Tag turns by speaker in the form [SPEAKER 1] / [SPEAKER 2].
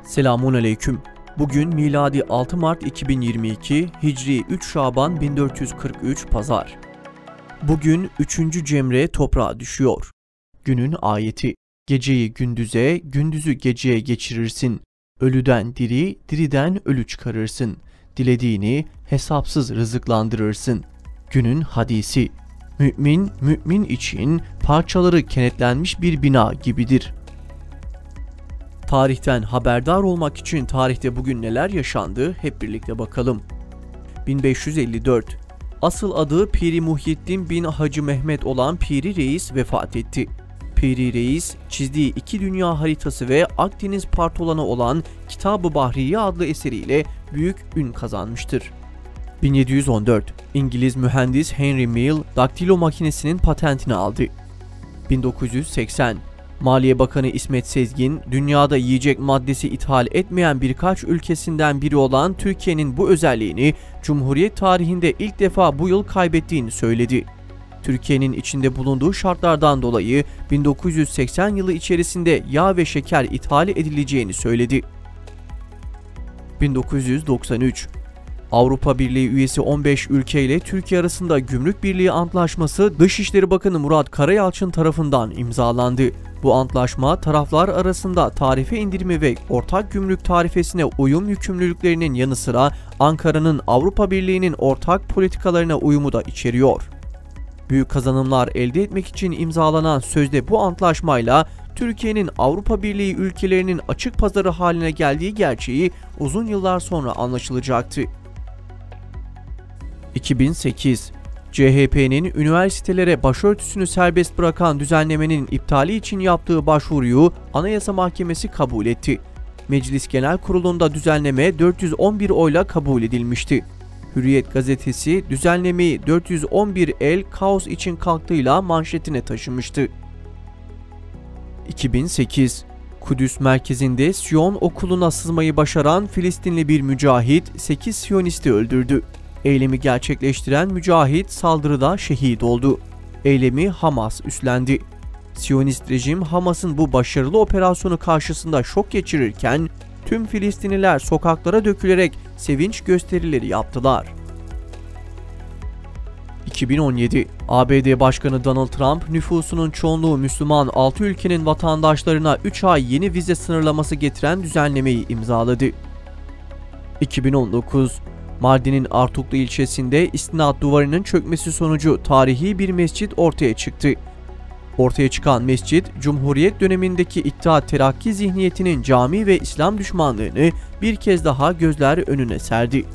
[SPEAKER 1] Selamun aleyküm. Bugün miladi 6 Mart 2022, Hicri 3 Şaban 1443 Pazar. Bugün 3. Cemre toprağa düşüyor. Günün ayeti: Geceyi gündüze, gündüzü geceye geçirirsin. Ölüden diri, diriden ölü çıkarırsın. Dilediğini hesapsız rızıklandırırsın. Günün hadisi: Mümin, mümin için parçaları kenetlenmiş bir bina gibidir. Tarihten haberdar olmak için tarihte bugün neler yaşandı hep birlikte bakalım. 1554. Asıl adı Piri Muhyiddin bin Hacı Mehmet olan Piri Reis vefat etti. Piri Reis çizdiği iki dünya haritası ve Akdeniz Partolanı olan Kitab-ı Bahriye adlı eseriyle büyük ün kazanmıştır. 1714. İngiliz mühendis Henry Mill daktilo makinesinin patentini aldı. 1980. Maliye Bakanı İsmet Sezgin, dünyada yiyecek maddesi ithal etmeyen birkaç ülkesinden biri olan Türkiye'nin bu özelliğini Cumhuriyet tarihinde ilk defa bu yıl kaybettiğini söyledi. Türkiye'nin içinde bulunduğu şartlardan dolayı 1980 yılı içerisinde yağ ve şeker ithal edileceğini söyledi. 1993. Avrupa Birliği üyesi 15 ülke ile Türkiye arasında Gümrük Birliği Antlaşması Dışişleri Bakanı Murat Karayalçın tarafından imzalandı. Bu antlaşma taraflar arasında tarife indirimi ve ortak gümrük tarifesine uyum yükümlülüklerinin yanı sıra Ankara'nın Avrupa Birliği'nin ortak politikalarına uyumu da içeriyor. Büyük kazanımlar elde etmek için imzalanan sözde bu antlaşmayla Türkiye'nin Avrupa Birliği ülkelerinin açık pazarı haline geldiği gerçeği uzun yıllar sonra anlaşılacaktı. 2008. CHP'nin üniversitelere başörtüsünü serbest bırakan düzenlemenin iptali için yaptığı başvuruyu Anayasa Mahkemesi kabul etti. Meclis Genel Kurulu'nda düzenleme 411 oyla kabul edilmişti. Hürriyet gazetesi düzenlemeyi 411 el kaos için kalktığıyla manşetine taşımıştı. 2008. Kudüs merkezinde Siyon okuluna sızmayı başaran Filistinli bir mücahit 8 Siyonisti öldürdü. Eylemi gerçekleştiren mücahit saldırıda şehit oldu. Eylemi Hamas üstlendi. Siyonist rejim Hamas'ın bu başarılı operasyonu karşısında şok geçirirken tüm Filistinliler sokaklara dökülerek sevinç gösterileri yaptılar. 2017. ABD Başkanı Donald Trump nüfusunun çoğunluğu Müslüman 6 ülkenin vatandaşlarına 3 ay yeni vize sınırlaması getiren düzenlemeyi imzaladı. 2019. Mardin'in Artuklu ilçesinde istinat duvarının çökmesi sonucu tarihi bir mescit ortaya çıktı. Ortaya çıkan mescit, Cumhuriyet dönemindeki İttihat Terakki zihniyetinin cami ve İslam düşmanlığını bir kez daha gözler önüne serdi.